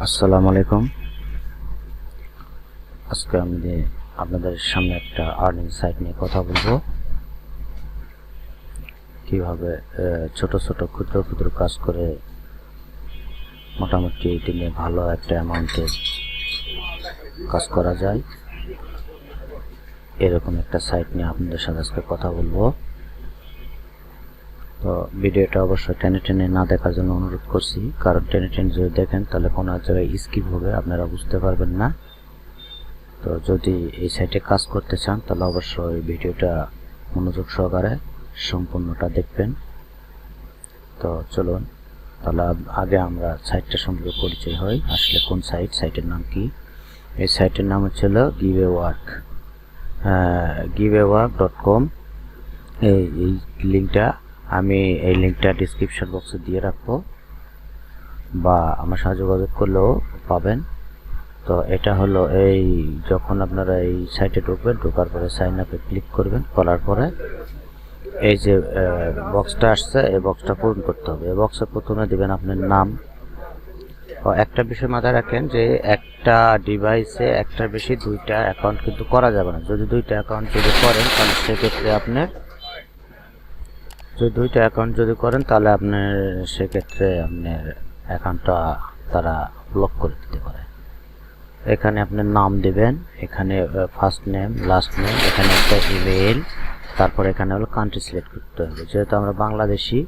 আসসালামু আলাইকুম। আজকে আমি আপনাদের সামনে একটা আর্নিং সাইট নিয়ে কথা বলবো। কিভাবে ছোট ছোট ক্ষুদ্র ক্ষুদ্র কাজ করে মোটামুটি দিনে ভালো একটা অ্যামাউন্টে কাজ করা যায়, এরকম একটা সাইট নিয়ে আপনাদের সাথে আজকে কথা বলবো। তো ভিডিওটা অবশ্যই টেনে টেনে না দেখার জন্য অনুরোধ করছি, কারণ টেনে টেনে যদি দেখেন তাহলে কোনো এক জায়গায় স্কিপ হবে, আপনারা বুঝতে পারবেন না। তো যদি এই সাইটে কাজ করতে চান তাহলে অবশ্যই ভিডিওটা মনোযোগ সহকারে সম্পূর্ণটা দেখবেন। তো চলুন তাহলে আগে আমরা সাইটটা সম্পর্কে পরিচয় হই। আসলে কোন সাইটের নাম কি? এই সাইটের নাম হচ্ছিল giveawak.com। এই লিঙ্কটা এই লিঙ্কটা ডিসক্রিপশন বক্সে দিয়ে রাখবো, বা আমার সাথে যোগাযোগ করলেও পাবেন। তো এটা হলো এই যখন আপনারা এই সাইটে ঢুকবেন, ঢোকার পরে সাইন আপে ক্লিক করবেন, করার পরে এই যে বক্সটা আসছে এই বক্সটা পূরণ করতে হবে। এই বক্সে প্রথমে দিবেন আপনার নাম। একটা বিষয় মাথায় রাখেন যে একটা ডিভাইসে একটার বেশি দুইটা অ্যাকাউন্ট কিন্তু করা যাবে না। যদি দুইটা অ্যাকাউন্ট যদি করেন তাহলে সেক্ষেত্রে আপনার সেক্ষেত্রে আপনার অ্যাকাউন্টটা তারা ব্লক করে দিতে পারে। এখানে আপনার নাম দিবেন, এখানে ফার্স্ট নেম, লাস্ট নেম, এখানে একটা ইমেইল, তারপর এখানে হলো কান্ট্রি সিলেক্ট করতে হবে। যেহেতু আমরা বাংলাদেশি,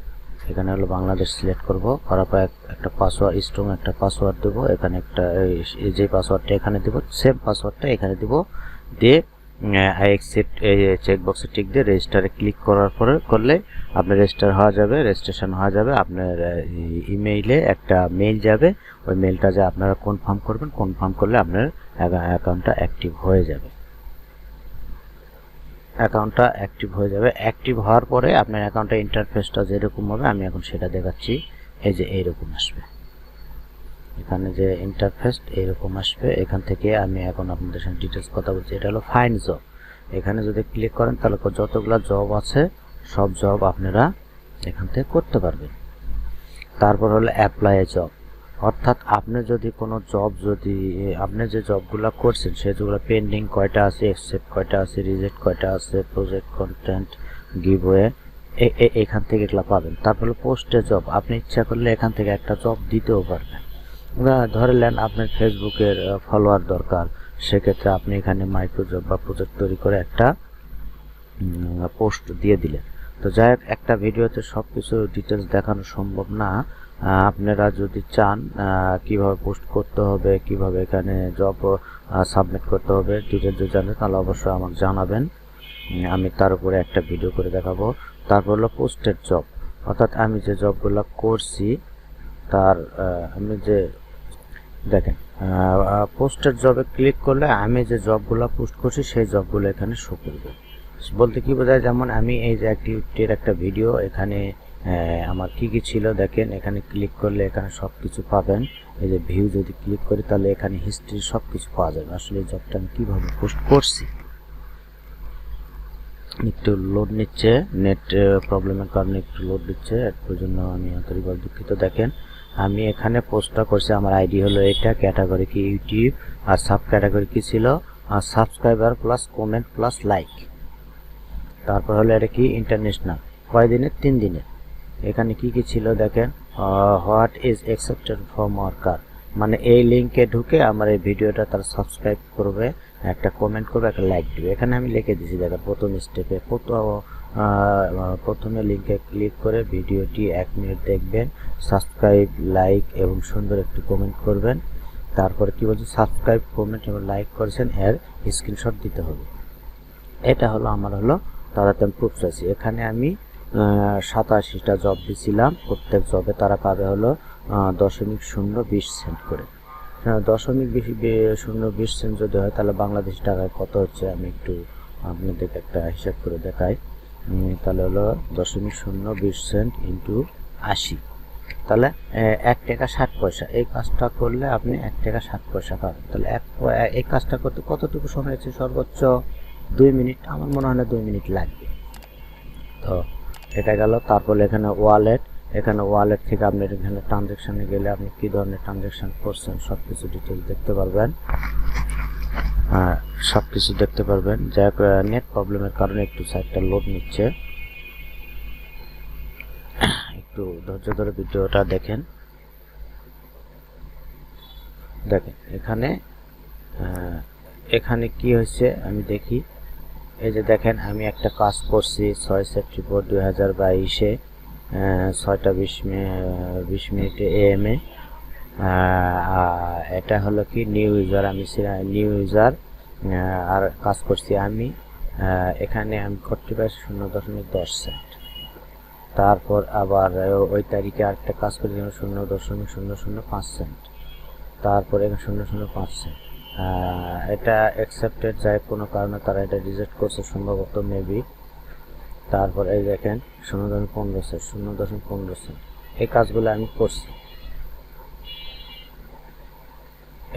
এখানে হলো বাংলাদেশ সিলেক্ট করব। করার পর একটা পাসওয়ার্ড, স্ট্রং একটা পাসওয়ার্ড দেবো। এখানে একটা যে পাসওয়ার্ডটা এখানে দেবো, সেম পাসওয়ার্ডটা এখানে দেবো। দিয়ে আই অ্যাকসেপ্ট এই চেকবক্সে টিক দিয়ে রেজিস্টারে ক্লিক করার পরে করলে আপনার রেজিস্ট্রেশন হয়ে যাবে। আপনার ইমেইলে একটা মেইল যাবে, ওই মেইলটা যে আপনারা কনফার্ম করবেন, কনফার্ম করলে আপনার অ্যাকাউন্টটা অ্যাক্টিভ হয়ে যাবে। অ্যাক্টিভ হওয়ার পরে আপনার অ্যাকাউন্টের ইন্টারফেসটা যেরকম হবে আমি এখন সেটা দেখাচ্ছি। এই যে এইরকম আসবে, এখানে যে ইন্টারফেস এইরকম আসবে। এখান থেকে আমি এখন আপনাদের সাথে ডিটেলস কথা বলছি। এটা হলো ফাইন্ড জব। এখানে যদি ক্লিক করেন তাহলে যতগুলো জব আছে সব জব আপনারা এখান থেকে করতে পারবেন। তারপর হলো অ্যাপ্লাই এ জব, অর্থাৎ আপনি যদি কোনো জব, যদি আপনি যে জবগুলো করছেন সেগুলো পেন্ডিং কয়টা আছে, অ্যাকসেপ্ট কয়টা আছে, রিজেক্ট কয়টা আছে, প্রজেক্ট, কন্টেন্ট, গিভওয়ে, এখান থেকে এগুলো পাবেন। তারপর হলো পোস্টে জব, আপনি ইচ্ছা করলে এখান থেকে একটা জব দিতেও পারবেন। ধরে নেন আপনার ফেসবুকের ফলোয়ার দরকার, সেক্ষেত্রে আপনি এখানে মাইক্রো জব বা প্রজেক্ট তৈরি করে একটা পোস্ট দিয়ে দিলেন। তো যাই হোক, একটা ভিডিওতে সব কিছু ডিটেলস দেখানো সম্ভব না। আপনারা যদি চান কিভাবে পোস্ট করতে হবে, কিভাবে এখানে জব সাবমিট করতে হবে, ডিটেলস যদি জানেন তাহলে অবশ্যই আমাকে জানাবেন, আমি তার উপরে একটা ভিডিও করে দেখাবো। তারপর হলো পোস্টের জব, অর্থাৎ আমি যে জবগুলো করছি তার আমি যে দেখেন পোস্টের জবে ক্লিক করলে আমি যে জবগুলো পোস্ট করছি সেই জবগুলো এখানে শো করবে। বলতে কি বোঝায়, যেমন আমি এই যে অ্যাক্টিভিটির একটা ভিডিও, এখানে আমার কি ছিল দেখেন, এখানে ক্লিক করলে এখানে সব কিছু পাবেন। এই যে ভিউ যদি ক্লিক করি তাহলে এখানে হিস্ট্রি সব কিছু পাওয়া যাবে। আসলে এই জবটা আমি কীভাবে পোস্ট করছি, একটু লোড নিচ্ছে, নেট প্রবলেমের কারণে একটু লোড দিচ্ছে, এর জন্য আমি আন্তরিকভাবে দুঃখিত। দেখেন আমি এখানে পোস্টটা করছি, আমার আইডি হলো এটা, ক্যাটাগরি কি ইউটিউব, আর সাব ক্যাটাগরি কি ছিল subscriber plus comment plus like. তারপর হলো এটা কি ইন্টারন্যাশনাল, কয়দিনের, 3 দিনের। এখানে কি ছিল দেখেন, what is accepted from worker, মানে এই লিঙ্কে ঢুকে আমার এই ভিডিওটা তারা সাবস্ক্রাইব করবে, একটা কমেন্ট করবে, একটা লাইক দেবে। এখানে আমি লিখে দিয়েছি দেখেন প্রথম স্টেপে, প্রথমে লিঙ্কে ক্লিক করে ভিডিওটি 1 মিনিট দেখবেন, সাবস্ক্রাইব, লাইক এবং সুন্দর একটু কমেন্ট করবেন। তারপরে কি বলছে, সাবস্ক্রাইব, কমেন্ট এবং লাইক করেছেন এর স্ক্রিনশট দিতে হবে। এটা হলো আমার হলো তারাতে আমি প্রুফ চাইছি। এখানে আমি 87টা জব দিয়েছিলাম, প্রত্যেক জবে তারা পাবে হলো 0.020 সেন্ট করে। 0.020 সেন্ট যদি হয় তাহলে বাংলাদেশি টাকায় কত হচ্ছে আমি একটু আপনাদেরকে একটা হিসাব করে দেখাই। তাহলে হলো 0.020 সেন্ট ইন্টু 80, তাহলে 1 টাকা 60 পয়সা। এই কাজটা করলে আপনি 1 টাকা 60 পয়সা পাবেন। তাহলে এই কাজটা করতে কতটুকু সময় লাগছে, সর্বোচ্চ 2 মিনিট, আমার মনে হয় না 2 মিনিট লাগবে। তো এটা গেল। তারপর এখানে ওয়ালেট, এখানে ওয়ালেট থেকে আপনি এখানে ট্রানজ্যাকশনে গেলে আপনি কি ধরনের ট্রানজ্যাকশন করছেন সবকিছু ডিটেইলস দেখতে পারবেন। সবকিছু দেখতে পারবেন। যাই হোক, নেট প্রবলেমের কারণে একটু সাইটটা লোড নিচ্ছে, একটু ধৈর্য ধরে ভিডিওটা দেখেন। এখানে কি হয়েছে আমি দেখি। এই যে দেখেন, আমি একটা কাজ করছি 6 সেপ্টেম্বর 2022-এ 6টা 20 মিনিটে AM এ। এটা হলো কি নিউ ইউজার, আমি নিউ ইউজার আর কাজ করছি আমি। এখানে আমি করতে পারি 0.10 সেন্ট। তারপর আবার ওই তারিখে আরেকটা কাজ করি 0.005 সেন্ট। তারপর এখানে 0.05 সেন্ট। এটা অ্যাকসেপ্টেড, যাই কোনো কারণে তারা এটা রিজেক্ট করছে সম্ভবত, মেবি। তারপর এই দেখেন 0.15 সেন্ট, 0.15 সেন্ট। এই কাজগুলো আমি করছি।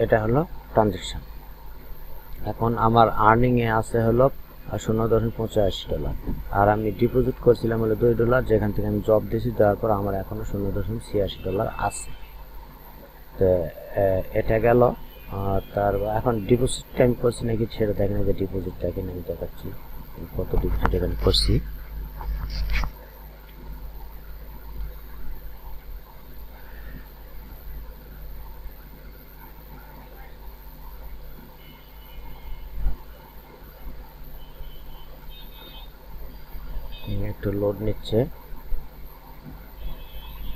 এটা হলো ট্রানজ্যাকশন। এখন আমার আর্নিং এ আছে হলো $0.85, আর আমি ডিপোজিট করছিলাম হলো $2, যেখান থেকে আমি জব দিয়েছি, দেওয়ার পর আমার এখনো $0.86 আছে। তো এটা গেল। তার এখন ডিপোজিটটা আমি করছি নাকি সেটা দেখেন, যে ডিপোজিটটা এখানে আমি দেখাচ্ছি কত ডিপোজিট এখানে করছি। একটু লোড নিচ্ছে।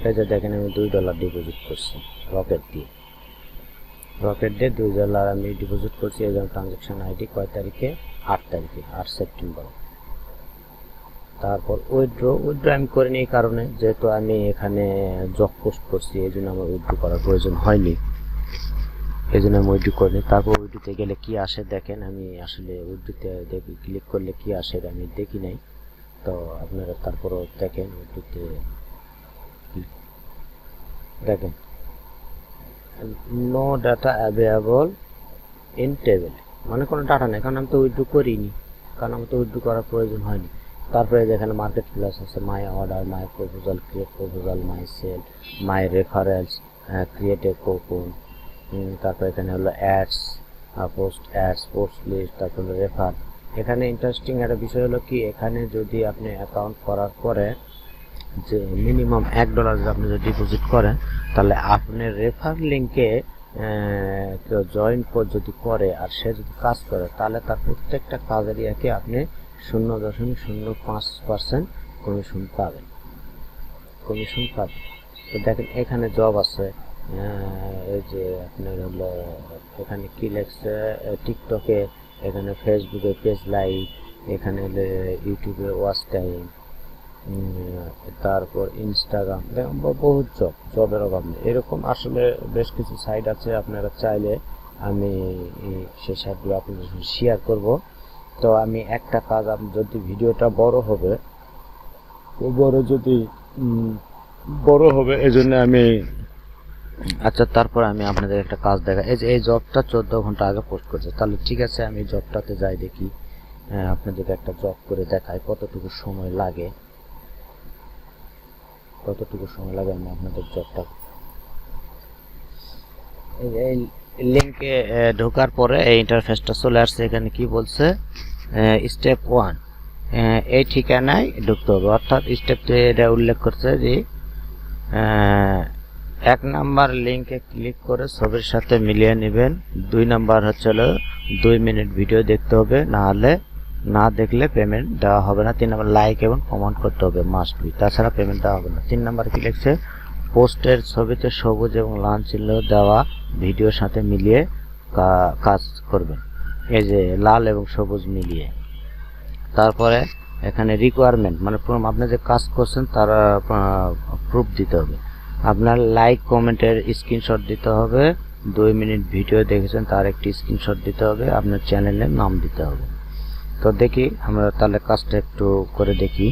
এই যে দেখেন, আমি $2 ডিপোজিট করছি রকেট দিয়ে $2 আমি ডিপোজিট করছি। এই যে ট্রানজ্যাকশন আইডি কয় তারিখে, 8 তারিখে, 8 সেপ্টেম্বর। তারপর উইথড্র আমি করিনি, এই কারণে যেহেতু আমি এখানে জব পোস্ট করছি, এই জন্য আমার উইথড্র করার প্রয়োজন হয়নি, এই জন্য আমি উইথড্র করিনি। তারপর উইথড্রতে গেলে কি আসে দেখেন, আমি আসলে উইথড্রতে দেখি, ক্লিক করলে কি আসে আমি দেখি নাই, তো আপনারা তারপরও দেখেন। উইথড্রতে দেখেন no data available in table, মানে কোনো ডাটা নেই, কারণ আমি তো উইথড্র করিনি, কারণ আমার তো উইথড্র করার প্রয়োজন হয়নি। তারপরে যেখানে মার্কেট প্লেস আছে, my order, my proposal, create proposal, my sale, my reference, create a coupon. তারপরে এখানে হলো অ্যাডস, পোস্ট লিস্ট, তারপরে রেফার। এখানে ইন্টারেস্টিং একটা বিষয় হলো কি, এখানে যদি আপনি অ্যাকাউন্ট করার পরে যে মিনিমাম $1 আপনি যদি ডিপোজিট করেন, তাহলে আপনি রেফার লিঙ্কে কেউ জয়েন যদি করে আর সে যদি কাজ করে, তাহলে তার প্রত্যেকটা কাজের ইয়াকে আপনি 0.05% কমিশন পাবেন। তো দেখেন এখানে জব আছে, এই যে আপনার হলো এখানে কি লেখছে, টিকটকে, এখানে ফেসবুকে পেজ লাইক, এখানে ইউটিউবে ওয়াচ টাইম, তারপর ইনস্টাগ্রাম, বহুত জবের অভাব নেই। এরকম আসলে বেশ কিছু সাইট আছে, আপনারা চাইলে আমি সেই সাইটগুলো আপনাদের সঙ্গে শেয়ার করব। তো আমি একটা কাজ, যদি ভিডিওটা বড় হবে এই জন্য আমি, আচ্ছা তারপর আমি আপনাদের একটা কাজ দেখা, এই যে এই জবটা 14 ঘন্টা আগে পোস্ট করছে, তাহলে ঠিক আছে আমি জবটাতে যাই দেখি, আপনাদেরকে একটা জব করে দেখাই কতটুকু সময় লাগে আমি আপনাদের জবটা। এই লিংকে ঢোকার পরে এই ইন্টারফেসটা চলে আসছে। এখানে কি বলছে, স্টেপ 1 এই ঠিকানায় ঢুকতে হবে, অর্থাৎ স্টেপ 2 এটা উল্লেখ করছে যে 1 নাম্বার লিংকে ক্লিক করে ছবির সাথে মিলিয়ে নেবেন। 2 নাম্বার হচ্ছে 2 মিনিট ভিডিও দেখতে হবে, না দেখলে পেমেন্ট দেওয়া হবে না। 3 নাম্বার লাইক এবং কমেন্ট করতে হবে, মাস্ট বি, তাছাড়া পেমেন্ট দেওয়া হবে না। 3 নাম্বার কি লিখছে, পোস্টের ছবিতে সবুজ এবং লাল চিহ্ন দেওয়া ভিডিওর সাথে মিলিয়ে কাজ করবেন, এই যে লাল এবং সবুজ মিলিয়ে। তারপরে এখানে রিকোয়ারমেন্ট, মানে আপনি যে কাজ করছেন তার প্রুফ দিতে হবে, আপনার লাইক কমেন্টের স্ক্রিনশট দিতে হবে, 2 মিনিট ভিডিও দেখেছেন তার একটি স্ক্রিনশট দিতে হবে, আপনার চ্যানেলের নাম দিতে হবে। তো দেখি আমরা তাহলে কাজটা একটু করে দেখি।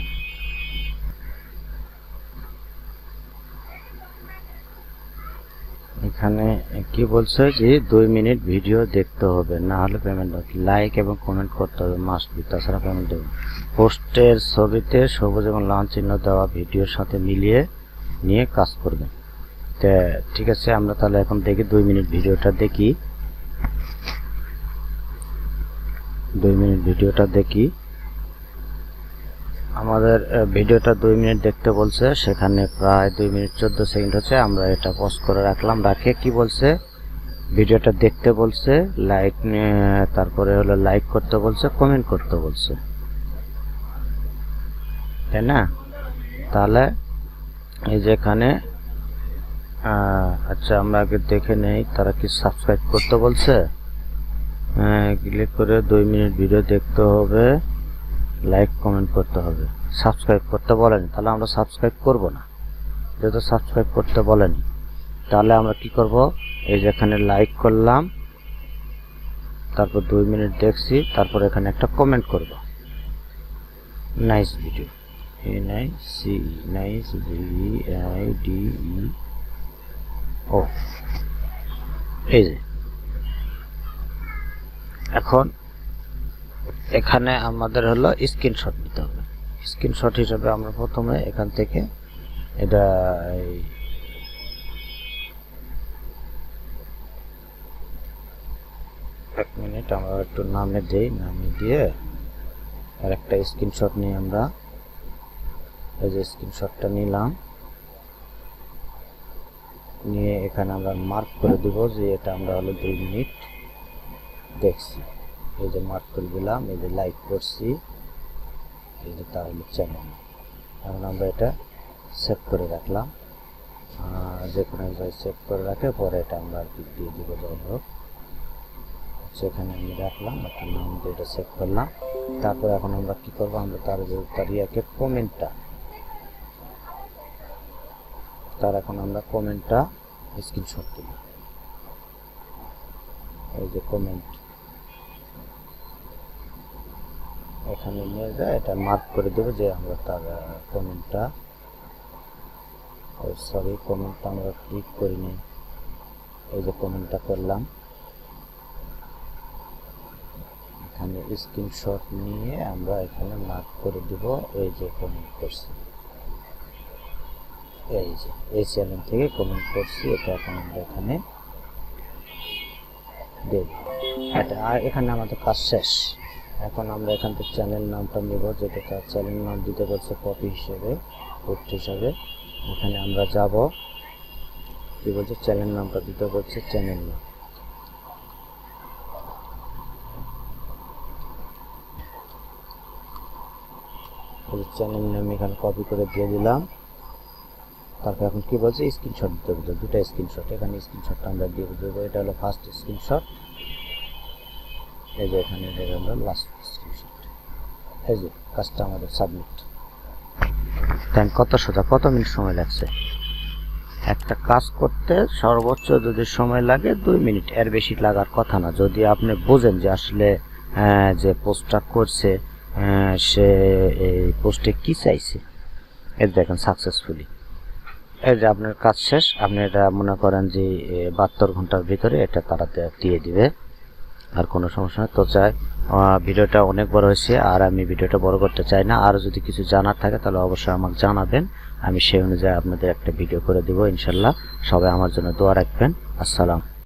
এখানে কি বলছে যে 2 মিনিট ভিডিও দেখতে হবে, না হলে পেমেন্ট হবে, লাইক এবং কমেন্ট করতে হবে, মাস্ট বি, তাছাড়া পেমেন্ট দেবে। পোস্টের ছবিতে সবুজ এবং লাল চিহ্ন দেওয়া ভিডিওর সাথে মিলিয়ে নিয়ে কাজ করবেন। তো ঠিক আছে, আমরা তাহলে এখন দেখি 2 মিনিট ভিডিওটা দেখি। 2 মিনিট ভিডিওটা দেখি। আমাদের ভিডিওটা 2 মিনিট দেখতে বলছে, সেখানে প্রায় 2 মিনিট 14 সেকেন্ড হচ্ছে। আমরা এটা পজ করে রাখলাম। রাখে কি বলছে, ভিডিওটা দেখতে বলছে, লাইক তারপরে হলো লাইক করতে বলছে, কমেন্ট করতে বলছে, তাই না? তাহলে এই যে এখানে আচ্ছা আমরা আগে দেখে নেই তারা কি সাবস্ক্রাইব করতে বলছে। ক্লিক করে 2 মিনিট ভিডিও দেখতে হবে, লাইক কমেন্ট করতে হবে, সাবস্ক্রাইব করতে বলেনি। তাহলে আমরা সাবস্ক্রাইব করব না, যেহেতু সাবস্ক্রাইব করতে বলেনি। তাহলে আমরা কি করব, এই যে এখানে লাইক করলাম, তারপর 2 মিনিট দেখছি, তারপর এখানে একটা কমেন্ট করব, নাইস ভিডিও, নাইস ও এই যে। এখন এখানে আমাদের হলো স্ক্রিনশট নিতে হবে। স্ক্রিনশট হিসেবে আমরা প্রথমে এখান থেকে এটা এক মিনিট আমরা একটু নামে দেই, নামে দিয়ে আর একটা স্ক্রিনশট নিয়ে আমরা এই যে স্ক্রিনশটটা নিলাম, নিয়ে এখানে আমরা মার্ক করে দেব যে এটা আমরা হলো 2 মিনিট দেখছি। এই যে মার্ক করে দিলাম, এই যে লাইক করছি, এই যে তার হলো চ্যানেল। এখন আমরা এটা সেভ করে রাখলাম, যে কোনো জায়গায় সেভ করে রাখে পরে এটা আমরা আর কি দিয়ে দিব। যাই হোক, সেখানে আমি রাখলাম, একটা নাম দিয়ে এটা সেভ করলাম। তারপর এখন আমরা কি করব, আমরা তার ইয়াকে কমেন্টটা, তার এখন আমরা কমেন্টটা স্ক্রিনশট দিলাম। এই যে কমেন্ট এখানে নিয়ে যায়, এটা মার্ক করে দেবে যে আমরা তার কমেন্টটা, সরি কমেন্টটা আমরা ক্লিক করিনি, এই যে কমেন্টটা করলাম। এখানে স্ক্রিনশট নিয়ে আমরা এখানে মার্ক করে দিব, এই যে কমেন্ট করছি, এই যে এই চ্যানেল থেকে কমেন্ট করছি, এটা এখন আমরা এখানে দেব। এটা এখানে আমাদের কাজ শেষ। এখন আমরা এখান থেকে চ্যানেল নামটা নেব, যেটা তার চ্যানেল নাম দিতে বলছে কপি হিসেবে, পোস্ট হিসাবে। এখানে আমরা যাব, কি বলছে চ্যানেল নামটা দিতে বলছে, চ্যানেল নাম। চ্যানেল নাম এখানে কপি করে দিয়ে দিলাম। তারপর এখন কি বলছে, স্ক্রিনশট দিতে বলছে, 2টা স্ক্রিনশট। এখানে স্ক্রিনশটটা আমরা দিয়ে দেবো, এটা হলো ফার্স্ট স্ক্রিনশট, এই যে এখানে এটা হলো লাস্ট স্ক্রিনশট। এই যে কাজটা আমাদের সাবমিট। দেন কত সোজা, কত মিনিট সময় লাগছে একটা কাজ করতে। সর্বোচ্চ যদি সময় লাগে 2 মিনিট, এর বেশি লাগার কথা না, যদি আপনি বোঝেন যে আসলে যে পোস্টটা করছে সে এই পোস্টে কি চাইছে। এই দেখেন সাকসেসফুলি, এই যে আপনার কাজ শেষ। আপনি এটা মনে করেন যে 72 ঘন্টার ভিতরে এটা তাড়াতে দিয়ে দিবে, আর কোনো সমস্যা নেই। তো চাই ভিডিওটা অনেক বড় হয়েছে, আর আমি ভিডিওটা বড় করতে চাই না। আর যদি কিছু জানার থাকে তাহলে অবশ্যই আমাকে জানাবেন, আমি সেই অনুযায়ী আপনাদের একটা ভিডিও করে দিব ইনশাল্লাহ। সবাই আমার জন্য দোয়া রাখবেন। আসসালাম।